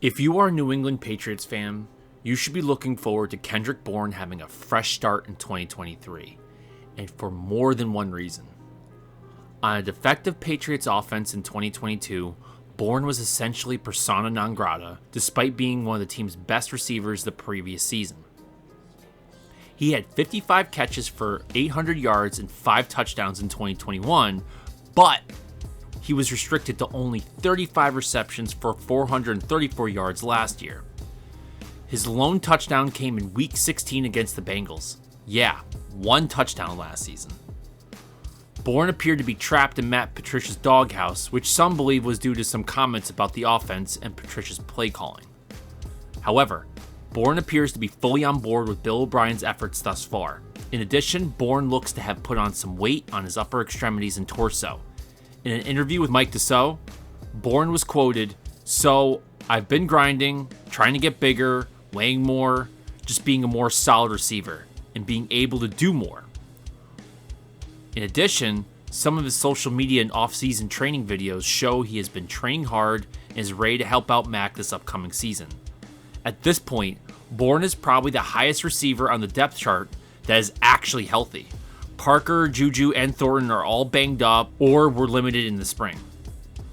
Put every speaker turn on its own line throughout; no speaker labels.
If you are a New England Patriots fan, you should be looking forward to Kendrick Bourne having a fresh start in 2023, and for more than one reason. On a defective Patriots offense in 2022, Bourne was essentially persona non grata, despite being one of the team's best receivers the previous season. He had 55 catches for 800 yards and 5 touchdowns in 2021, but he was restricted to only 35 receptions for 434 yards last year. His lone touchdown came in Week 16 against the Bengals. Yeah, one touchdown last season. Bourne appeared to be trapped in Matt Patricia's doghouse, which some believe was due to some comments about the offense and Patricia's play calling. However, Bourne appears to be fully on board with Bill O'Brien's efforts thus far. In addition, Bourne looks to have put on some weight on his upper extremities and torso. In an interview with Mike Dussault, Bourne was quoted, "So, I've been grinding, trying to get bigger, weighing more, just being a more solid receiver, and being able to do more." In addition, some of his social media and off-season training videos show he has been training hard and is ready to help out Mac this upcoming season. At this point, Bourne is probably the highest receiver on the depth chart that is actually healthy. Parker, Juju, and Thornton are all banged up or were limited in the spring.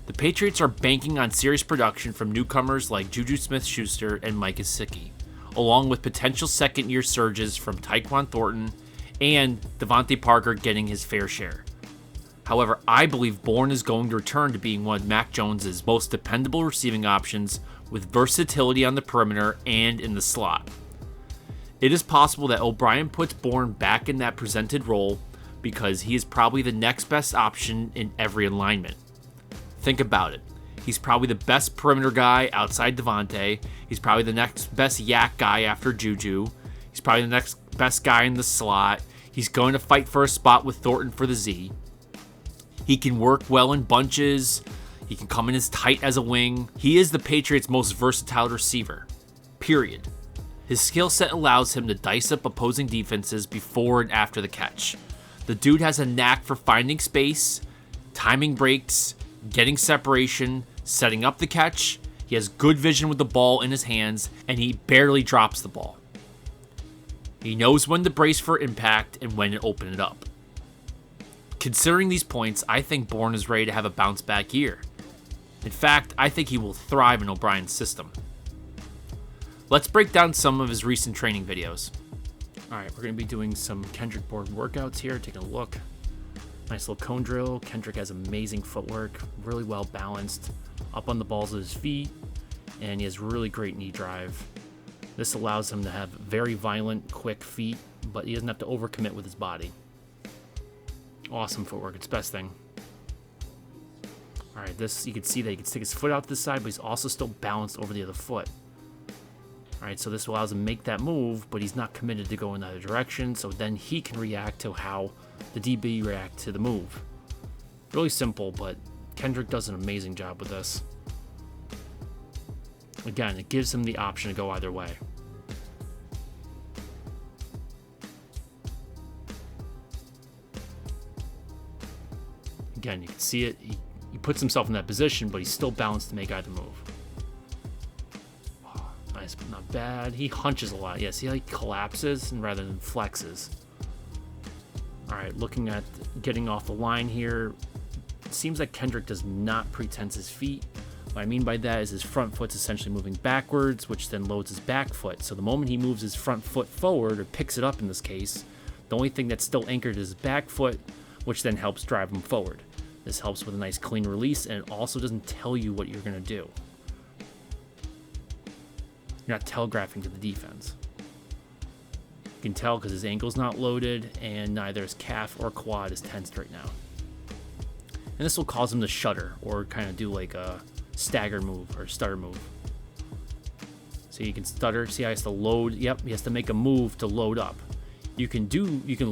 The Patriots are banking on serious production from newcomers like Juju Smith-Schuster and Mike Gesicki, along with potential second-year surges from Tyquan Thornton and Devontae Parker getting his fair share. However, I believe Bourne is going to return to being one of Mac Jones's most dependable receiving options with versatility on the perimeter and in the slot. It is possible that O'Brien puts Bourne back in that presented role because he is probably the next best option in every alignment. Think about it. He's probably the best perimeter guy outside Devontae. He's probably the next best yak guy after Juju. He's probably the next best guy in the slot. He's going to fight for a spot with Thornton for the Z. He can work well in bunches. He can come in as tight as a wing. He is the Patriots' most versatile receiver. Period. His skill set allows him to dice up opposing defenses before and after the catch. The dude has a knack for finding space, timing breaks, getting separation, setting up the catch. He has good vision with the ball in his hands, and he barely drops the ball. He knows when to brace for impact and when to open it up. Considering these points, I think Bourne is ready to have a bounce back year. In fact, I think he will thrive in O'Brien's system. Let's break down some of his recent training videos. Alright, we're going to be doing some Kendrick Bourne workouts here, taking a look. Nice little cone drill. Kendrick has amazing footwork, really well balanced, up on the balls of his feet, and he has really great knee drive. This allows him to have very violent, quick feet, but he doesn't have to overcommit with his body. Awesome footwork, it's the best thing. Alright, this, you can see that he can stick his foot out to the side, but he's also still balanced over the other foot. Alright, so this allows him to make that move, but he's not committed to go in either direction, so then he can react to how the DB react to the move. Really simple, but Kendrick does an amazing job with this. Again, it gives him the option to go either way. Again, you can see it. He puts himself in that position, but he's still balanced to make either move. Oh, nice, but not bad. He hunches a lot. Yeah, see how he collapses and rather than flexes. All right, looking at getting off the line here, it seems like Kendrick does not pre-tense his feet. What I mean by that is his front foot's essentially moving backwards, which then loads his back foot. So the moment he moves his front foot forward, or picks it up in this case, the only thing that's still anchored is his back foot, which then helps drive him forward. This helps with a nice clean release, and it also doesn't tell you what you're going to do. You're not telegraphing to the defense. You can tell because his ankle's not loaded, and neither his calf or quad is tensed right now. And this will cause him to shudder, or kind of do like a stagger move, or stutter move. So you can stutter, see how he has to load, yep, he has to make a move to load up. You can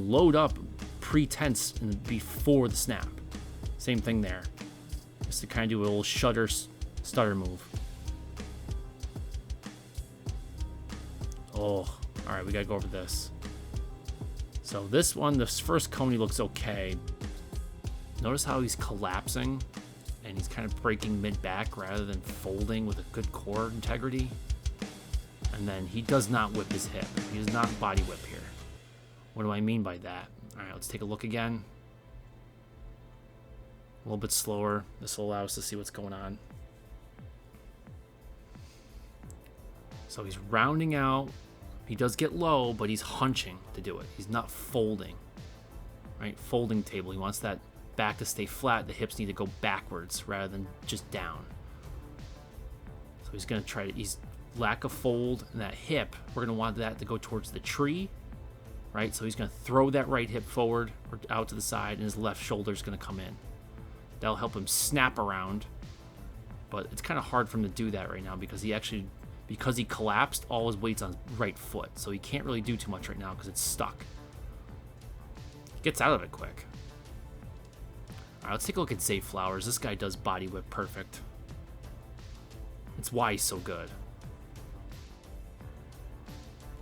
load up pre-tense before the snap. Same thing there. Just to kind of do a little stutter move. Oh, alright, we gotta go over this. So this one, this first cone, he looks okay. Notice how he's collapsing and he's kind of breaking mid-back rather than folding with a good core integrity. And then he does not whip his hip. He does not body whip here. What do I mean by that? All right, let's take a look again. A little bit slower. This will allow us to see what's going on. So he's rounding out. He does get low, but he's hunching to do it. He's not folding. Right? Folding table. He wants that back to stay flat. The hips need to go backwards rather than just down. So he's going to try to... He's lack of fold in that hip. We're going to want that to go towards the tree. Right? So he's going to throw that right hip forward or out to the side, and his left shoulder is going to come in. That'll help him snap around. But it's kind of hard for him to do that right now because he collapsed, all his weight's on his right foot. So he can't really do too much right now because it's stuck. He gets out of it quick. All right, let's take a look at Zay Flowers. This guy does body whip perfect. It's why he's so good.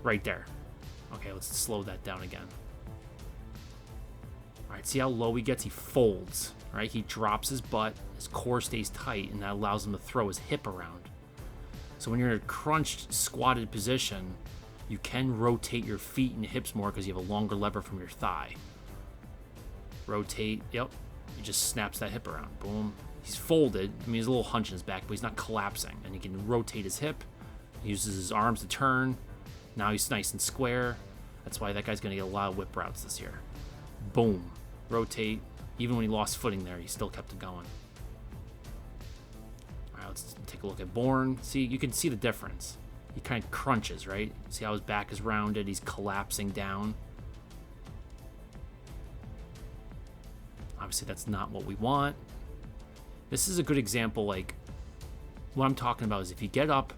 Right there. Okay, let's slow that down again. All right, see how low he gets? He folds, right? He drops his butt, his core stays tight, and that allows him to throw his hip around. So when you're in a crunched, squatted position, you can rotate your feet and hips more because you have a longer lever from your thigh. Rotate, yep. He just snaps that hip around. Boom. He's folded. I mean, he's a little hunch in his back, but he's not collapsing. And he can rotate his hip. He uses his arms to turn. Now he's nice and square. That's why that guy's going to get a lot of whip routes this year. Boom. Rotate. Even when he lost footing there, he still kept it going. All right, let's take a look at Bourne. See, you can see the difference. He kind of crunches, right? See how his back is rounded? He's collapsing down. Obviously, that's not what we want. This is a good example, like, what I'm talking about is if you get up,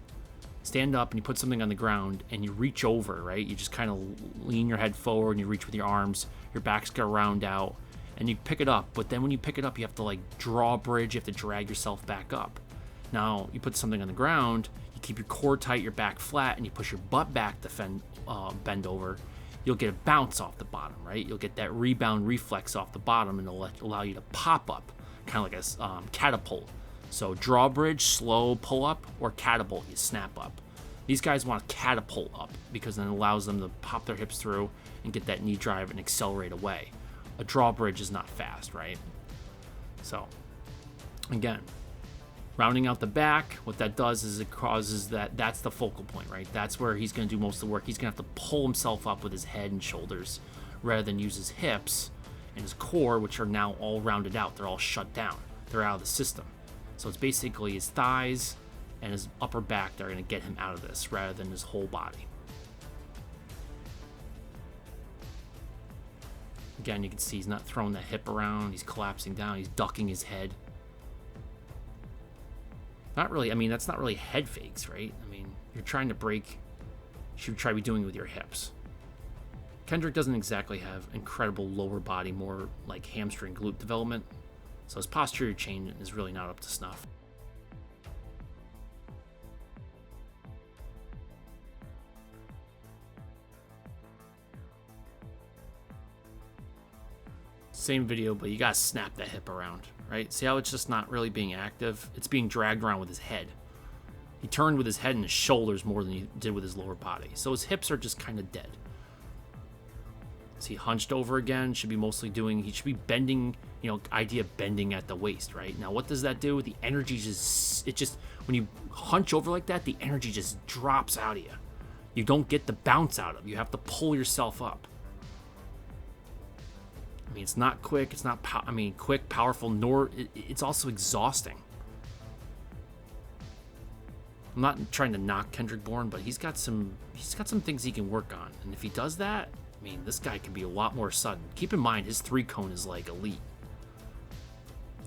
stand up, and you put something on the ground, and you reach over, right? You just kind of lean your head forward, and you reach with your arms. Your back's going to round out, and you pick it up. But then when you pick it up, you have to, like, draw a bridge. You have to drag yourself back up. Now, you put something on the ground, you keep your core tight, your back flat, and you push your butt back to bend over. You'll get a bounce off the bottom, right? You'll get that rebound reflex off the bottom, and it'll allow you to pop up, kind of like a catapult. So drawbridge, slow pull up, or catapult, you snap up. These guys want to catapult up because then it allows them to pop their hips through and get that knee drive and accelerate away. A drawbridge is not fast, right? So, again, rounding out the back, what that does is it causes that's the focal point, right? That's where he's going to do most of the work. He's going to have to pull himself up with his head and shoulders rather than use his hips and his core, which are now all rounded out. They're all shut down. They're out of the system. So it's basically his thighs and his upper back that are going to get him out of this rather than his whole body. Again, you can see he's not throwing that hip around. He's collapsing down. He's ducking his head. Not really, I mean, that's not really head fakes, right? I mean, you're trying to break, you should try to be doing it with your hips. Kendrick doesn't exactly have incredible lower body, more like hamstring glute development. So his posterior chain is really not up to snuff. Same video, but you gotta snap that hip around, right? See how it's just not really being active? It's being dragged around with his head. He turned with his head and his shoulders more than he did with his lower body. So his hips are just kind of dead. See, hunched over again, should be mostly doing, he should be bending, idea of bending at the waist, right? Now, what does that do? The energy when you hunch over like that, the energy just drops out of you. You don't get the bounce out of it. You have to pull yourself up. I mean, it's not quick, it's not, quick, powerful, nor, it's also exhausting. I'm not trying to knock Kendrick Bourne, but he's got some things he can work on. And if he does that, I mean, this guy can be a lot more sudden. Keep in mind, his 3-cone is like elite.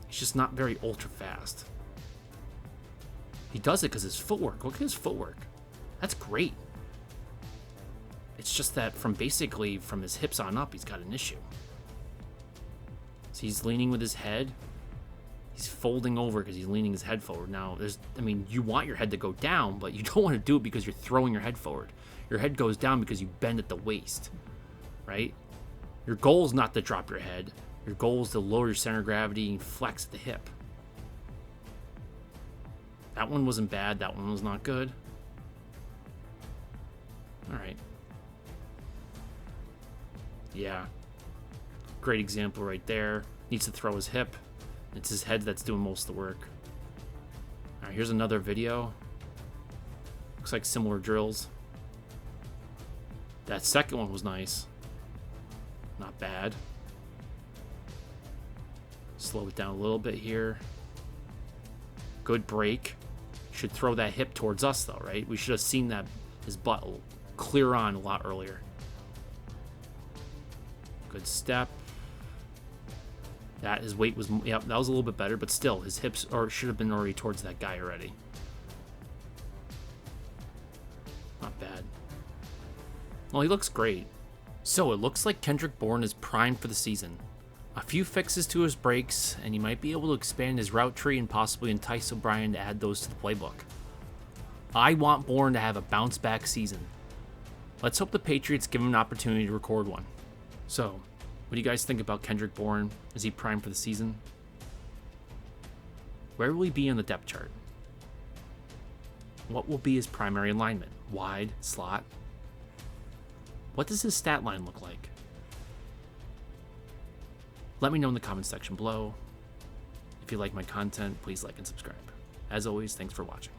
He's just not very ultra fast. He does it because his footwork. Look at his footwork. That's great. It's just that from his hips on up, he's got an issue. So he's leaning with his head. He's folding over because he's leaning his head forward. Now, you want your head to go down, but you don't want to do it because you're throwing your head forward. Your head goes down because you bend at the waist, right? Your goal is not to drop your head. Your goal is to lower your center of gravity and flex at the hip. That one wasn't bad. That one was not good. All right. Yeah. Great example right there. Needs to throw his hip. It's his head that's doing most of the work. All right, here's another video. Looks like similar drills. That second one was nice. Not bad. Slow it down a little bit here. Good break. Should throw that hip towards us though, right? We should have seen that his butt clear on a lot earlier. Good step. That his weight was, yep, that was a little bit better, but still his hips should have been already towards that guy already. Not bad. Well, he looks great. So it looks like Kendrick Bourne is primed for the season. A few fixes to his breaks, and he might be able to expand his route tree and possibly entice O'Brien to add those to the playbook. I want Bourne to have a bounce back season. Let's hope the Patriots give him an opportunity to record one. So, what do you guys think about Kendrick Bourne? Is he primed for the season? Where will he be on the depth chart? What will be his primary alignment? Wide, slot? What does his stat line look like? Let me know in the comments section below. If you like my content, please like and subscribe. As always, thanks for watching.